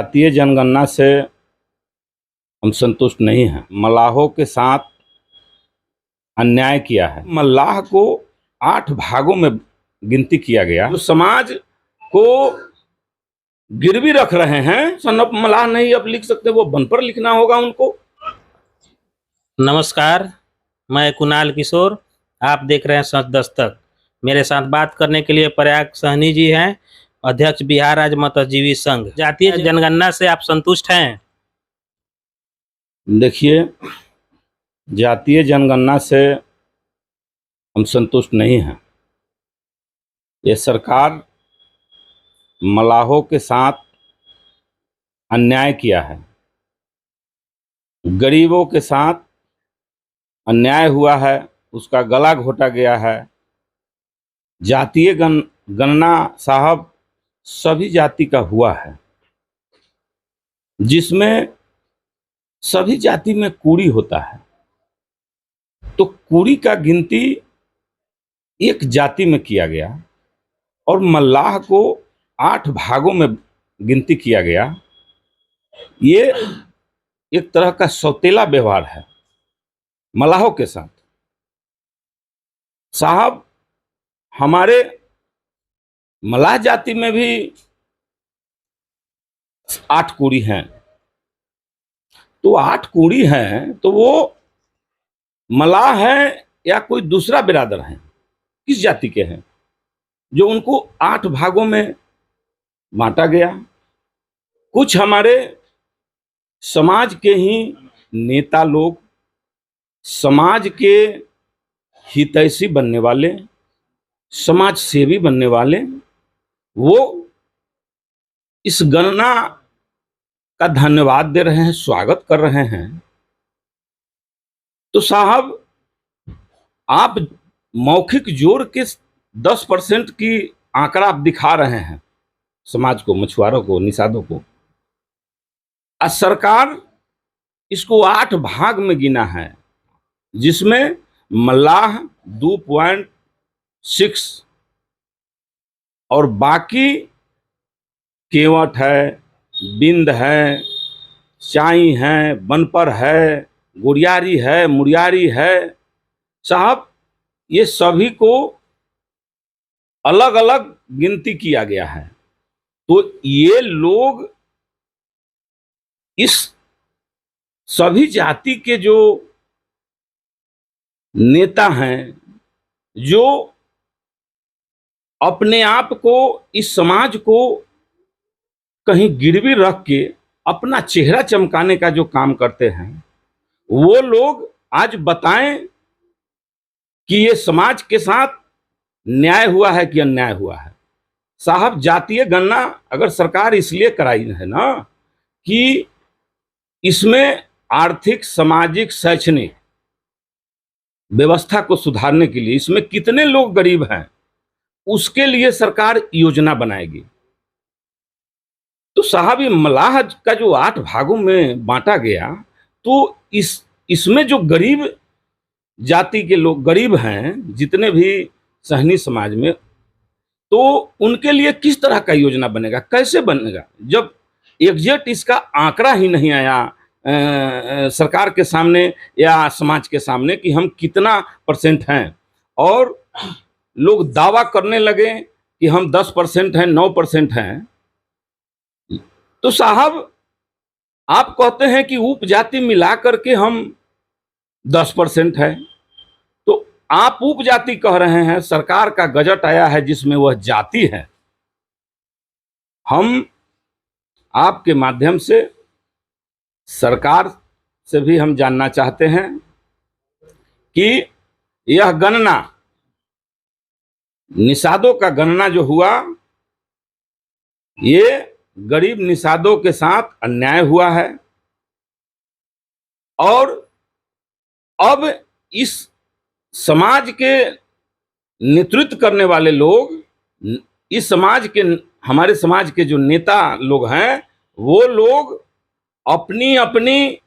जातीय जनगणना से हम संतुष्ट नहीं हैं। मल्लाहों के साथ अन्याय किया है। मल्लाह को 8 भागों में गिनती किया गया। जो समाज को गिरवी रख रहे हैं, सन ऑफ मल्लाह नहीं अब लिख सकते, वो बन पर लिखना होगा उनको। नमस्कार, मैं कुणाल किशोर, आप देख रहे हैं सच दस्तक। मेरे साथ बात करने के लिए प्रयाग सहनी जी हैं, अध्यक्ष बिहार राज्य मत्स्यजीवी संघ। जातीय जनगणना से आप संतुष्ट हैं? देखिए, जातीय जनगणना से हम संतुष्ट नहीं हैं। ये सरकार मल्लाहों के साथ अन्याय किया है। गरीबों के साथ अन्याय हुआ है, उसका गला घोटा गया है। जातीय गणना साहब सभी जाति का हुआ है, जिसमें सभी जाति में कुड़ी होता है। तो कुड़ी का गिनती एक जाति में किया गया और मल्लाह को 8 भागों में गिनती किया गया। ये एक तरह का सौतेला व्यवहार है मल्लाहों के साथ। साहब, हमारे मल्लाह जाति में भी 8 कुड़ी हैं। तो 8 कुड़ी हैं तो वो मल्लाह हैं या कोई दूसरा बिरादर हैं, किस जाति के हैं, जो उनको 8 भागों में बांटा गया। कुछ हमारे समाज के ही नेता लोग, समाज के हितैषी बनने वाले, समाज सेवी बनने वाले, वो इस गणना का धन्यवाद दे रहे हैं, स्वागत कर रहे हैं। तो साहब, आप मौखिक जोड़ के 10% की आंकड़ा आप दिखा रहे हैं समाज को, मछुआरों को, निषादों को। सरकार इसको 8 भाग में गिना है, जिसमें मल्लाह 2.6 और बाकी केवट है, बिंद है, चाई है, बनपर है, गुरियारी है, मुरियारी है। साहब, ये सभी को अलग अलग गिनती किया गया है। तो ये लोग इस सभी जाति के जो नेता हैं, जो अपने आप को, इस समाज को कहीं गिरवी रख के अपना चेहरा चमकाने का जो काम करते हैं, वो लोग आज बताएं कि ये समाज के साथ न्याय हुआ है कि अन्याय हुआ है। साहब, जातीय गणना अगर सरकार इसलिए कराई है ना कि इसमें आर्थिक, सामाजिक, शैक्षणिक व्यवस्था को सुधारने के लिए, इसमें कितने लोग गरीब हैं उसके लिए सरकार योजना बनाएगी। तो साहब, ये मल्लाह का जो 8 भागों में बांटा गया, तो इसमें जो गरीब जाति के लोग गरीब हैं, जितने भी सहनी समाज में, तो उनके लिए किस तरह का योजना बनेगा, कैसे बनेगा, जब एग्जैक्ट इसका आंकड़ा ही नहीं आया सरकार के सामने या समाज के सामने कि हम कितना % हैं, और लोग दावा करने लगे कि हम 10% हैं, 9% हैं। तो साहब, आप कहते हैं कि उपजाति मिला करके हम 10% है, तो आप उपजाति कह रहे हैं। सरकार का गजट आया है जिसमें वह जाति है। हम आपके माध्यम से सरकार से भी हम जानना चाहते हैं कि यह गणना, निषादों का गणना जो हुआ, ये गरीब निषादों के साथ अन्याय हुआ है। और अब इस समाज के नेतृत्व करने वाले लोग, इस समाज के, हमारे समाज के जो नेता लोग हैं, वो लोग अपनी अपनी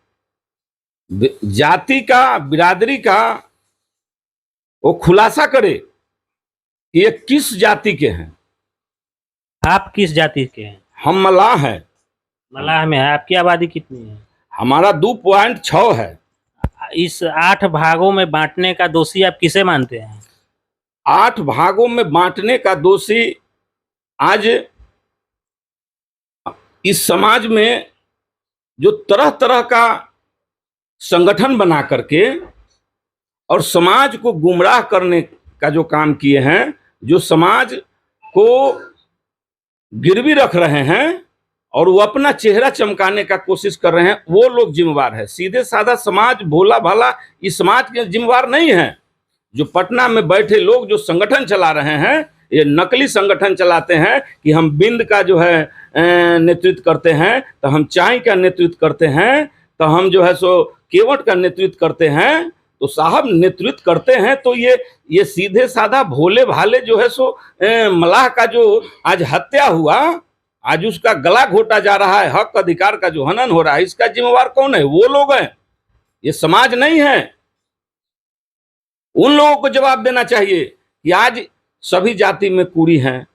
जाति का, बिरादरी का वो खुलासा करे कि ये किस जाति के हैं। आप किस जाति के हैं? हम मल्लाह हैं। मलाह में है। आपकी आबादी कितनी है? हमारा 2.6 है। इस 8 भागों में बांटने का दोषी आप किसे मानते हैं? 8 भागों में बांटने का दोषी आज इस समाज में जो तरह तरह का संगठन बना करके और समाज को गुमराह करने का जो काम किए हैं, जो समाज को गिरवी रख रहे हैं और वो अपना चेहरा चमकाने का कोशिश कर रहे हैं, वो लोग जिम्मेवार है। सीधे साधा समाज, भोला भाला इस समाज के जिम्मेवार नहीं है। जो पटना में बैठे लोग जो संगठन चला रहे हैं, ये नकली संगठन चलाते हैं कि हम बिंद का जो है नेतृत्व करते हैं, तो हम चाय का नेतृत्व करते हैं, तो हम जो है सो केवट का नेतृत्व करते हैं। तो साहब नेतृत्व करते हैं तो ये सीधे साधा भोले भाले जो है सो मलाह का जो आज हत्या हुआ, आज उसका गला घोटा जा रहा है, हक अधिकार का जो हनन हो रहा है, इसका जिम्मेवार कौन है? वो लोग हैं, ये समाज नहीं है। उन लोगों को जवाब देना चाहिए कि आज सभी जाति में कुरी हैं,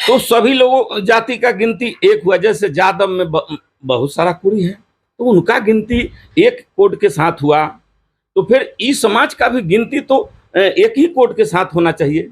तो सभी लोगों जाति का गिनती एक हुआ। जैसे जादव में बहुत सारा कुरी है, तो उनका गिनती एक कोड के साथ हुआ, तो फिर इस समाज का भी गिनती तो एक ही कोड के साथ होना चाहिए।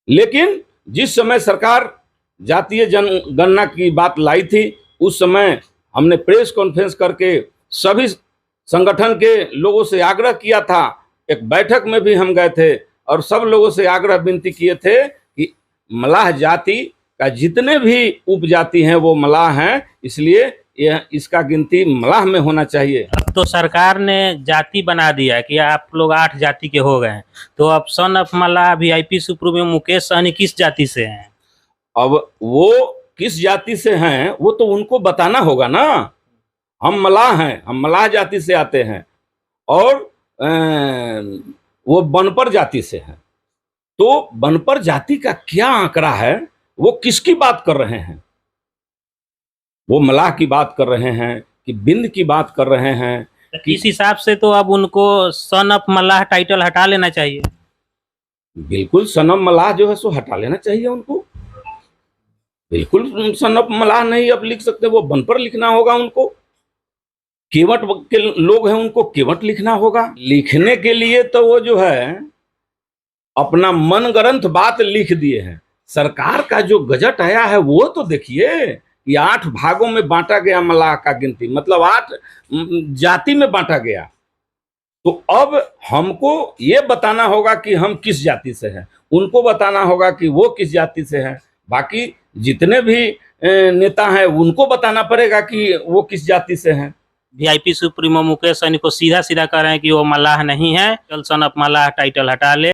लेकिन जिस समय सरकार जातीय जनगणना की बात लाई थी, उस समय हमने प्रेस कॉन्फ्रेंस करके सभी संगठन के लोगों से आग्रह किया था। एक बैठक में भी हम गए थे और सब लोगों से आग्रह विनती किए थे कि मलाह जाति का जितने भी उपजाति हैं वो मलाह हैं, इसलिए यह इसका गिनती मलाह में होना चाहिए। अब तो सरकार ने जाति बना दिया कि आप लोग 8 जाति के हो गए हैं, तो अब सन ऑफ मलाह वीआईपी सुप्रीमो मुकेश सहनी किस जाति से हैं? अब वो किस जाति से हैं वो तो उनको बताना होगा ना। हम मलाह हैं, हम मलाह जाति से आते हैं और वो बनपर जाति से हैं। तो बनपर जाति का क्या आंकड़ा है, वो किसकी बात कर रहे हैं? वो मलाह की बात कर रहे हैं कि बिंद की बात कर रहे हैं? इस हिसाब से तो अब उनको सन ऑफ मलाह टाइटल हटा लेना चाहिए। बिल्कुल सनम मलाह जो है सो हटा लेना चाहिए उनको। बिल्कुल सनम मलाह नहीं अब लिख सकते, वो बनपर लिखना होगा उनको। केवट के लोग हैं, उनको केवट लिखना होगा। लिखने के लिए तो वो जो है अपना मनगढ़ंत बात लिख दिए हैं। सरकार का जो गजट आया है वो तो देखिए, ये 8 भागों में बांटा गया मलाह का गिनती, मतलब 8 जाति में बांटा गया। तो अब हमको ये बताना होगा कि हम किस जाति से हैं, उनको बताना होगा कि वो किस जाति से हैं। बाकी जितने भी नेता हैं उनको बताना पड़ेगा कि वो किस जाति से हैं। वीआईपी सुप्रीमो मुकेश सहनी को सीधा सीधा कह रहे हैं कि वो मलाह नहीं है, चल सन ऑफ मलाह टाइटल हटा ले।